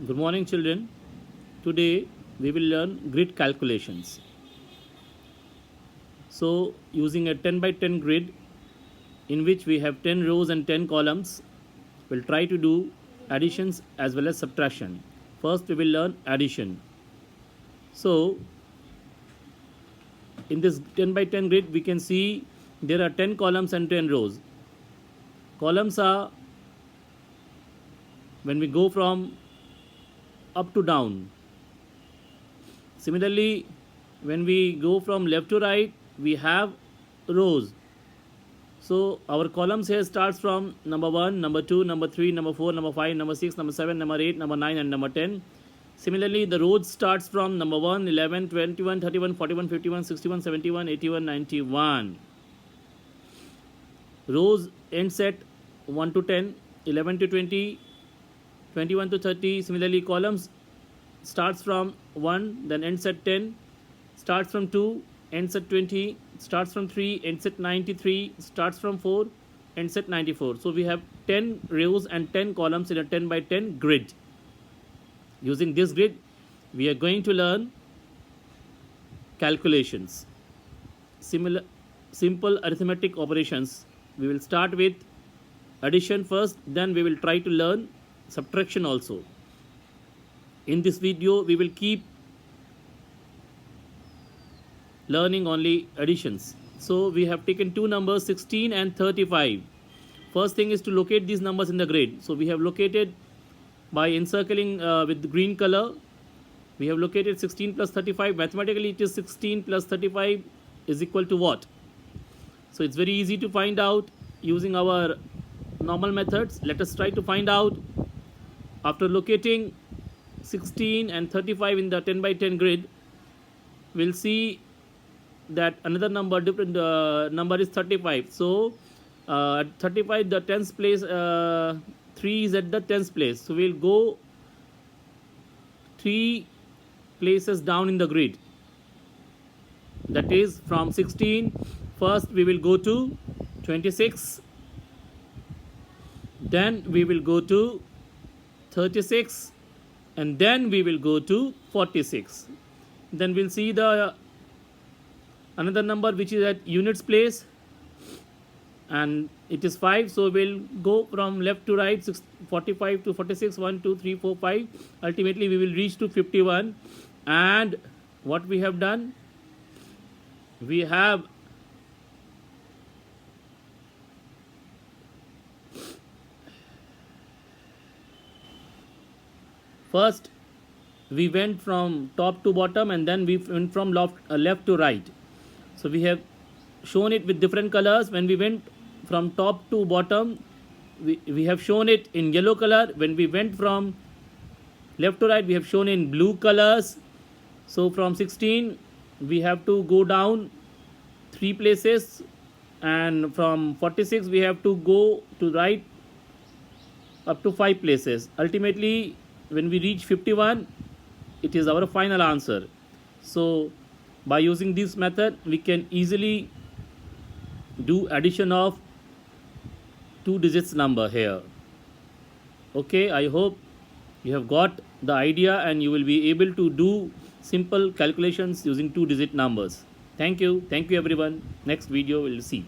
Good morning, children. Today we will learn grid calculations. So, using a 10 by 10 grid in which we have 10 rows and 10 columns, we'll try to do additions as well as subtraction. First, we will learn addition. So, in this 10 by 10 grid, we can see there are 10 columns and 10 rows. Columns are when we go from up to down. Similarly, when we go from left to right, we have rows. So our columns here starts from number 1, number 2, number 3, number 4, number 5, number 6, number 7, number 8, number 9 and number 10. Similarly, the rows starts from number 1, 11, 21, 31, 41, 51, 61, 71, 81, 91. Rows ends at 1 to 10, 11 to 20, 21 to 30. Similarly, columns starts from 1, then ends at 10, starts from 2, ends at 20, starts from 3, ends at 93, starts from 4, ends at 94. So we have 10 rows and 10 columns in a 10 by 10 grid. Using this grid, we are going to learn calculations. Simple arithmetic operations. We will start with addition first, then we will try to learn subtraction also. In this video, we will keep learning only additions. So we have taken two numbers 16 and 35. First thing is to locate these numbers in the grid. So we have located by encircling with the green color. We have located 16 plus 35. Mathematically, it is 16 plus 35 is equal to what? So it's very easy to find out using our normal methods. Let us try to find out. After locating 16 and 35 in the 10 by 10 grid, we'll see that another number, different number is 35. So at 35, the 10th place, 3 is at the 10th place. So we'll go 3 places down in the grid. That is from 16, first we will go to 26, then we will go to 36, and then we will go to 46. Then we'll see the another number which is at units place, and it is 5. So we'll go from left to right, 45 to 46, 1, 2, 3, 4, 5. Ultimately, we will reach to 51. And what we have done, we have first we went from top to bottom, and then we went from left to right. So we have shown it with different colors. When we went from top to bottom, we have shown it in yellow color. When we went from left to right, we have shown in blue colors. So from 16, we have to go down 3 places, and from 46, we have to go to right up to 5 places. Ultimately, when we reach 51, it is our final answer. So by using this method, we can easily do addition of 2 digits number here. Okay, I hope you have got the idea and you will be able to do simple calculations using 2 digit numbers. Thank you everyone. Next video we'll see.